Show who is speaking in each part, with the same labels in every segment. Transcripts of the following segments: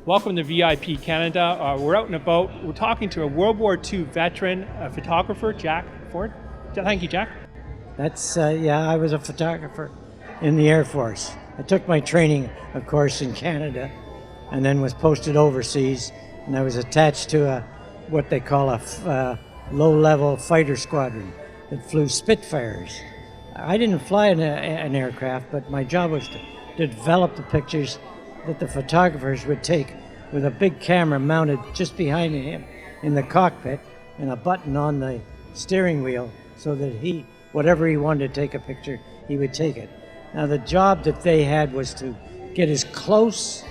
Speaker 1: Welcome to VIP Canada. We're out and about. We're talking to a World War II veteran, photographer, Jack Ford. Thank you, Jack.
Speaker 2: I was a photographer in the Air Force. I took my training, of course, in Canada, and then was posted overseas, and I was attached to what they call a low-level fighter squadron that flew Spitfires. I didn't fly an aircraft, but my job was to develop the pictures that the photographers would take with a big camera mounted just behind him in the cockpit and a button on the steering wheel so that whatever he wanted to take a picture, he would take it. Now the job that they had was to get as close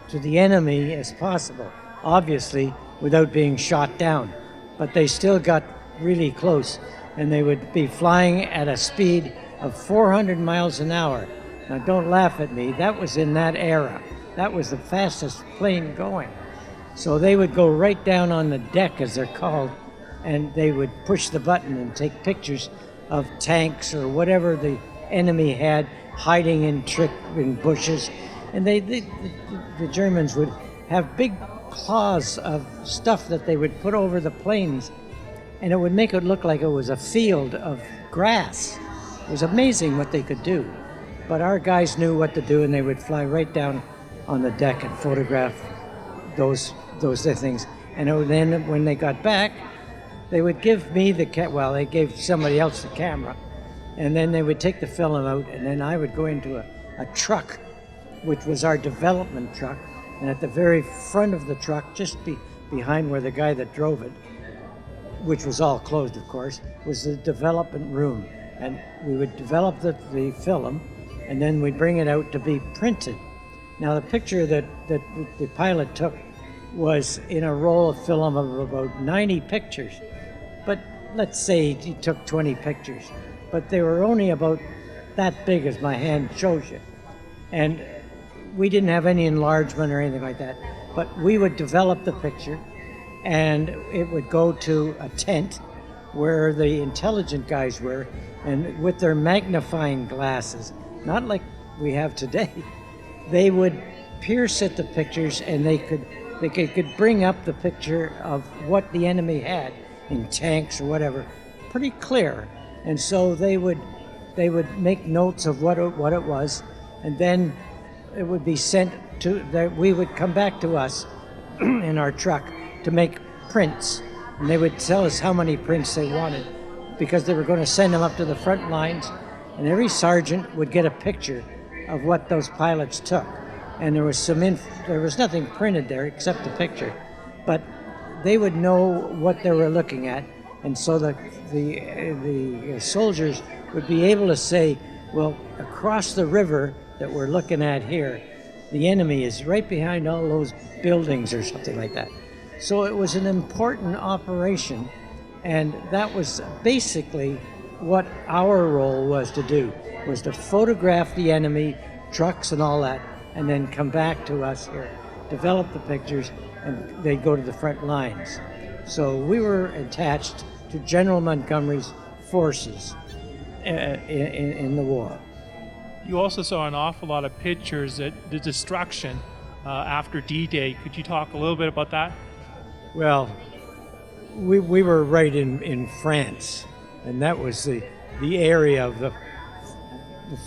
Speaker 2: to the enemy as possible, obviously without being shot down, but they still got really close, and they would be flying at a speed of 400 miles an hour. Now don't laugh at me, that was in that era. That was the fastest plane going. So they would go right down on the deck, as they're called, and they would push the button and take pictures of tanks or whatever the enemy had hiding in bushes. And the Germans would have big cloths of stuff that they would put over the planes, and it would make it look like it was a field of grass. It was amazing what they could do. But our guys knew what to do, and they would fly right down on the deck and photograph those things. And then when they got back, they would give me they gave somebody else the camera, and then they would take the film out, and then I would go into a truck, which was our development truck, and at the very front of the truck, just behind where the guy that drove it, which was all closed, of course, was the development room. And we would develop the film, and then we'd bring it out to be printed. Now the picture that the pilot took was in a roll of film of about 90 pictures. But let's say he took 20 pictures, but they were only about that big as my hand shows you. And we didn't have any enlargement or anything like that, but we would develop the picture, and it would go to a tent where the intelligent guys were, and with their magnifying glasses, not like we have today, they would pierce at the pictures, and they could bring up the picture of what the enemy had in tanks or whatever, pretty clear. And so they would make notes of what it was, and then it would be sent to we would come back to us in our truck to make prints, and they would tell us how many prints they wanted, because they were going to send them up to the front lines, and every sergeant would get a picture of what those pilots took. And there was there was nothing printed there except the picture, but they would know what they were looking at, and so the soldiers would be able to say, well, across the river that we're looking at here, the enemy is right behind all those buildings or something like that. So it was an important operation, and that was basically what our role was to do, was to photograph the enemy, trucks and all that, and then come back to us here, develop the pictures, and they'd go to the front lines. So we were attached to General Montgomery's forces in the war.
Speaker 1: You also saw an awful lot of pictures at the destruction after D-Day. Could you talk a little bit about that?
Speaker 2: Well, we were right in France, and that was the area of the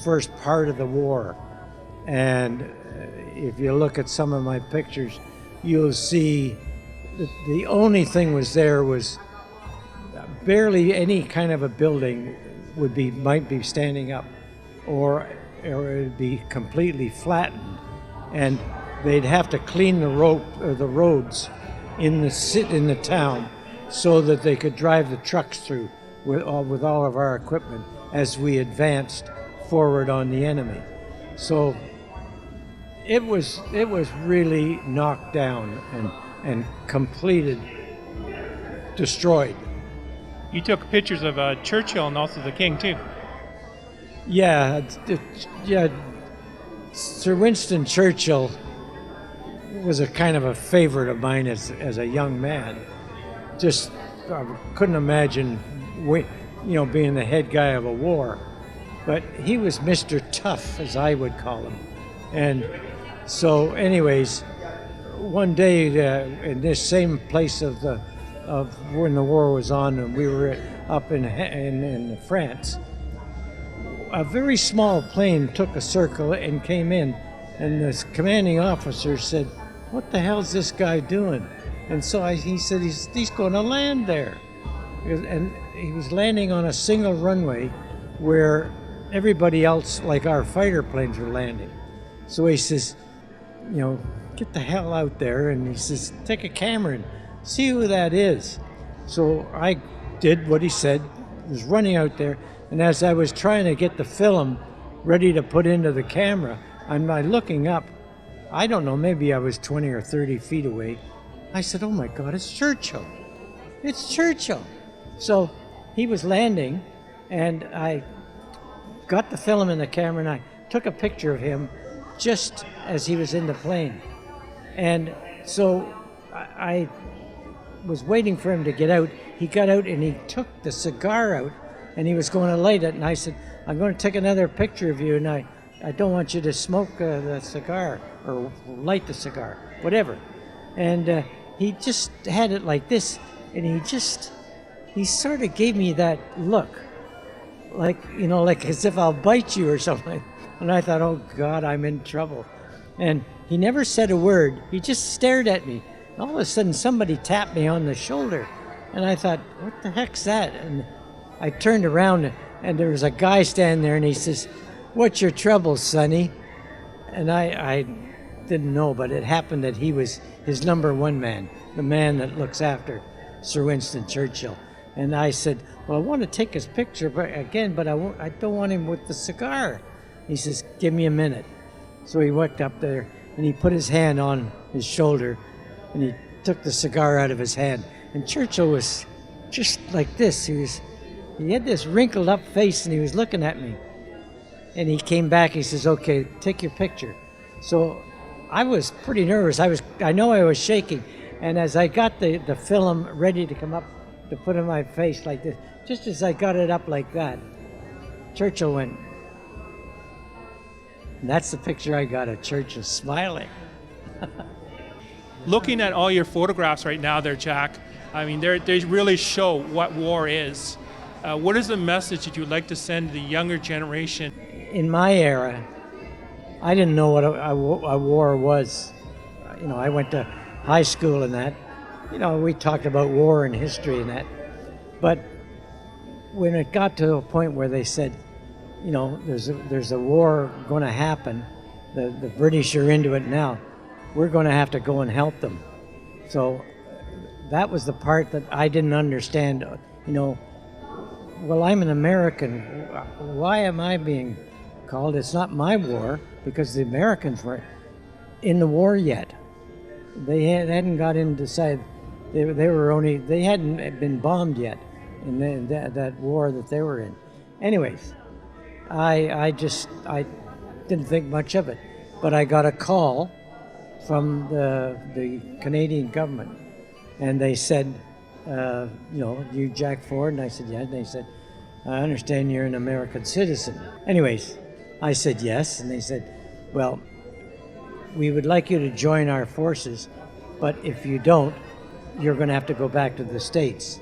Speaker 2: first part of the war. And if you look at some of my pictures, you'll see that the only thing was barely any kind of a building might be standing up, or it would be completely flattened, and they'd have to clean the roads in the town so that they could drive the trucks through with all of our equipment as we advanced forward on the enemy. So it was really knocked down and completed, destroyed.
Speaker 1: You took pictures of Churchill and also the King too.
Speaker 2: Yeah. Sir Winston Churchill was a kind of a favorite of mine as a young man. Just I couldn't imagine, being the head guy of a war. But he was Mr. Tough, as I would call him. And so anyways, one day in this same place of when the war was on, and we were up in France, a very small plane took a circle and came in, and the commanding officer said, "What the hell's this guy doing?" And so he said, he's going to land there. And he was landing on a single runway where everybody else, like our fighter planes, were landing. So he says, get the hell out there. And he says, take a camera and see who that is. So I did what he said, was running out there. And as I was trying to get the film ready to put into the camera, I'm looking up. I don't know, maybe I was 20 or 30 feet away. I said, oh my God, it's Churchill. It's Churchill. So he was landing, and I got the film in the camera, and I took a picture of him just as he was in the plane. And so I was waiting for him to get out. He got out, and he took the cigar out, and he was going to light it. And I said, I'm going to take another picture of you, and I don't want you to smoke the cigar or light the cigar, whatever. And he just had it like this, and he sort of gave me that look, like as if I'll bite you or something. And I thought, oh God, I'm in trouble. And he never said a word. He just stared at me. And all of a sudden, somebody tapped me on the shoulder, and I thought, what the heck's that? And I turned around, and there was a guy standing there, and he says, what's your trouble, Sonny? And I didn't know, but it happened that he was his number one man, the man that looks after Sir Winston Churchill. And I said, well, I want to take his picture but I don't want him with the cigar. He says, give me a minute. So he walked up there, and he put his hand on his shoulder, and he took the cigar out of his hand. And Churchill was just like this. He had this wrinkled up face, and he was looking at me. And he came back, he says, okay, take your picture. So I was pretty nervous. I know I was shaking. And as I got the film ready to come up to put in my face like this, just as I got it up like that, Churchill went. And that's the picture I got of Churchill smiling.
Speaker 1: Looking at all your photographs right now there, Jack, I mean, they really show what war is. What is the message that you'd like to send to the younger generation?
Speaker 2: In my era, I didn't know what a war was. I went to high school and that. We talked about war and history and that. But when it got to a point where they said, there's a war going to happen, the British are into it now, we're going to have to go and help them. So that was the part that I didn't understand. Well, I'm an American. Why am I being called? It's not my war, because the Americans weren't in the war yet. They hadn't got inside. They hadn't been bombed yet in that war that they were in. Anyways, I didn't think much of it, but I got a call from the Canadian government, and they said, you Jack Ford? And I said, yeah. And they said, I understand you're an American citizen. Anyways, I said yes, and they said, well, we would like you to join our forces, but if you don't, you're going to have to go back to the States.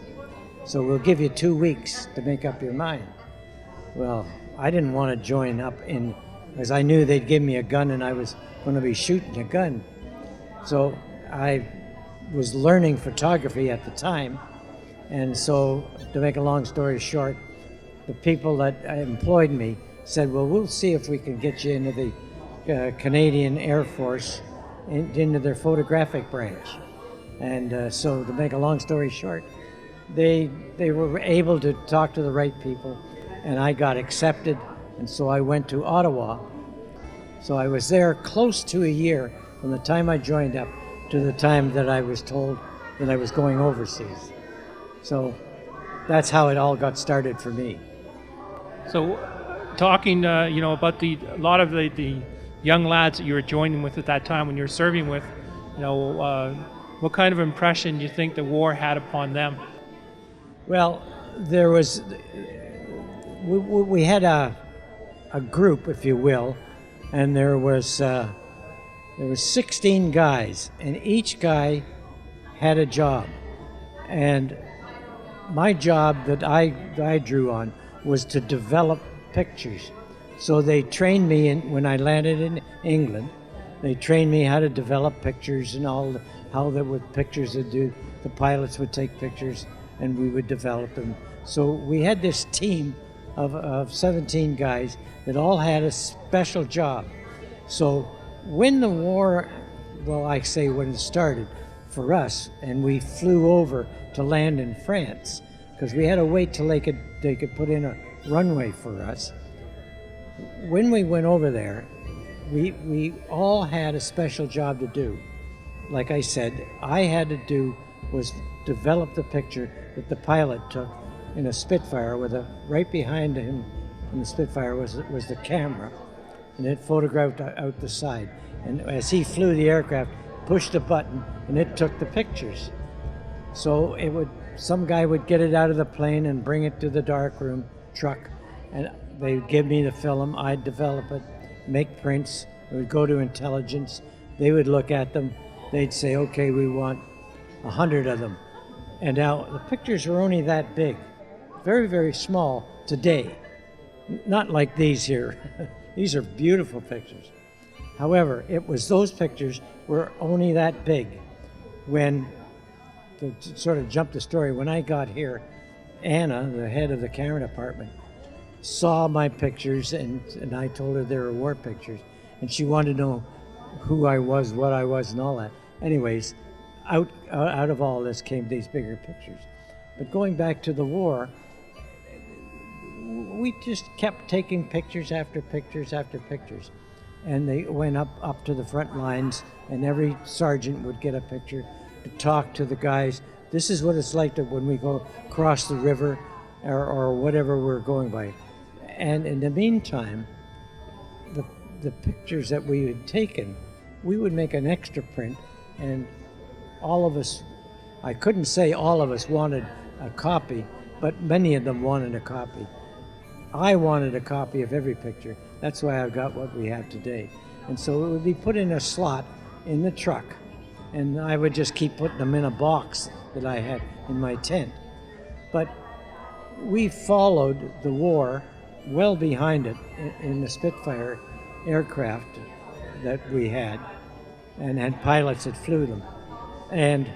Speaker 2: So we'll give you 2 weeks to make up your mind. Well, I didn't want to join up because I knew they'd give me a gun and I was going to be shooting a gun. So I was learning photography at the time, and so to make a long story short, the people that employed me said, well, we'll see if we can get you into the Canadian Air Force, into their photographic branch. And so to make a long story short, they were able to talk to the right people, and I got accepted, and so I went to Ottawa. So I was there close to a year from the time I joined up to the time that I was told that I was going overseas. So that's how it all got started for me.
Speaker 1: So talking, about a lot of the young lads that you were joining with at that time when you were serving with, what kind of impression do you think the war had upon them?
Speaker 2: Well, there was, we had a group, if you will, and there was there was 16 guys, and each guy had a job. And my job that I drew on was to develop pictures. So they trained me when I landed in England. They trained me how to develop pictures and how there were pictures to do. The pilots would take pictures and we would develop them. So we had this team of 17 guys that all had a special job. So when the war, well, I say when it started for us, and we flew over to land in France, because we had to wait till they could put in a runway for us. When we went over there, we all had a special job to do. Like I said, I had to do was develop the picture that the pilot took in a Spitfire right behind him in the Spitfire was the camera, and it photographed out the side. And as he flew the aircraft, pushed a button, and it took the pictures. So some guy would get it out of the plane and bring it to the darkroom truck, and they would give me the film. I'd develop it, make prints. It would go to intelligence. They would look at them. They'd say, okay, we want 100 of them. And now the pictures are only that big, very, very small today. Not like these here. These are beautiful pictures. However, those pictures were only that big. To sort of jump the story, when I got here, Anna, the head of the camera department, saw my pictures, and I told her they were war pictures, and she wanted to know who I was, what I was, and all that. Anyways, out of all this came these bigger pictures. But going back to the war, we just kept taking pictures after pictures after pictures. And they went up to the front lines, and every sergeant would get a picture to talk to the guys. This is what it's like when we go across the river or whatever we're going by. And in the meantime, the pictures that we had taken, we would make an extra print, and all of us, I couldn't say all of us wanted a copy, but many of them wanted a copy. I wanted a copy of every picture. That's why I've got what we have today. And so it would be put in a slot in the truck, and I would just keep putting them in a box that I had in my tent. But we followed the war well behind it in the Spitfire aircraft that we had, and had pilots that flew them. And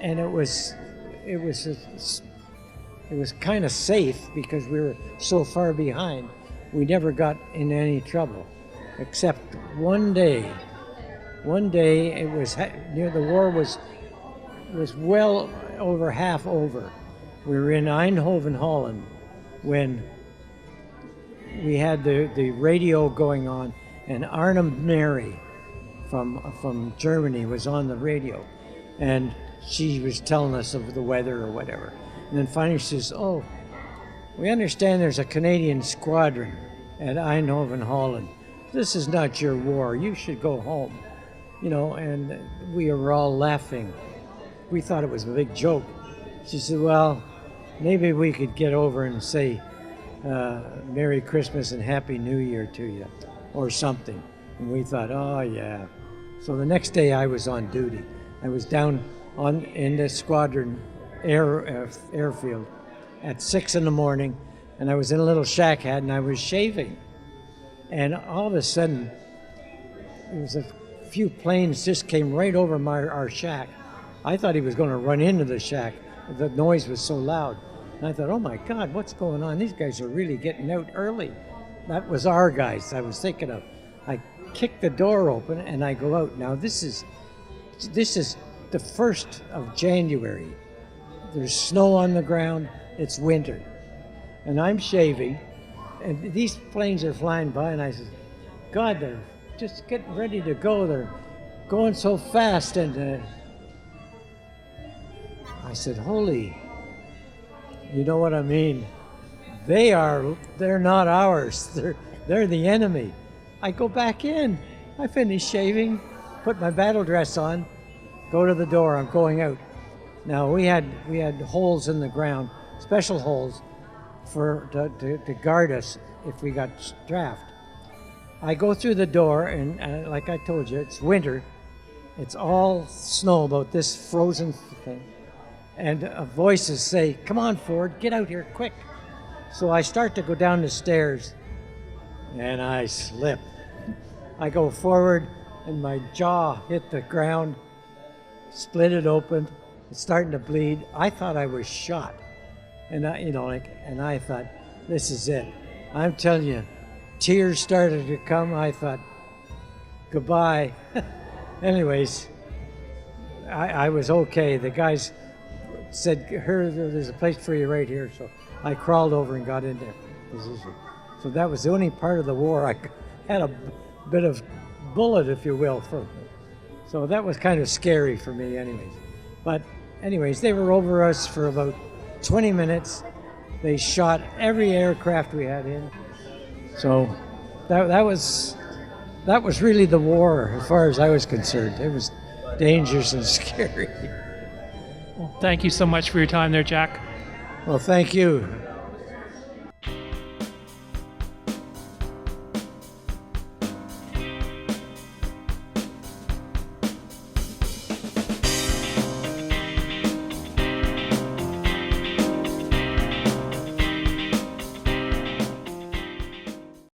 Speaker 2: it was kind of safe because we were so far behind. We never got in any trouble, except one day it was near the war was well over half over. We were in Eindhoven, Holland, when we had the radio going on, and Arnhem Mary from Germany was on the radio, and she was telling us of the weather or whatever. And then finally she says, "Oh, we understand there's a Canadian squadron at Eindhoven, Holland. This is not your war. You should go home." And we were all laughing. We thought it was a big joke. She said, "Well, maybe we could get over and say Merry Christmas and Happy New Year to you, or something." And we thought, oh yeah. So the next day I was on duty. I was down in the squadron airfield at 6 in the morning, and I was in a little shack hat, and I was shaving. And all of a sudden, there was a few planes just came right over our shack. I thought he was going to run into the shack. The noise was so loud. And I thought, oh my God, what's going on? These guys are really getting out early. That was our guys I was thinking of. I kicked the door open and I go out. Now this is the 1st of January. There's snow on the ground. It's winter. And I'm shaving, and these planes are flying by, and I said, God, they're just getting ready to go. They're going so fast. And I said, holy, you know what I mean? They're not ours. They're the enemy. I go back in. I finish shaving, put my battle dress on, go to the door. I'm going out. Now we had holes in the ground, special holes to guard us if we got strafed. I go through the door, and like I told you, it's winter. It's all snow, about this frozen thing. And voices say, "Come on, Ford, get out here quick." So I start to go down the stairs, and I slip. I go forward, and my jaw hit the ground, split it open. It's starting to bleed. I thought I was shot, and I thought, this is it. I'm telling you, tears started to come. I thought, goodbye. Anyways, I was okay. The guys said, there's a place for you right here. So I crawled over and got into position. So that was the only part of the war I had a bit of bullet, if you will. So that was kind of scary for me anyways. But anyways, they were over us for about 20 minutes. They shot every aircraft we had in. So that was really the war as far as I was concerned. It was dangerous and scary.
Speaker 1: Well, thank you so much for your time there, Jack.
Speaker 2: Well, thank you.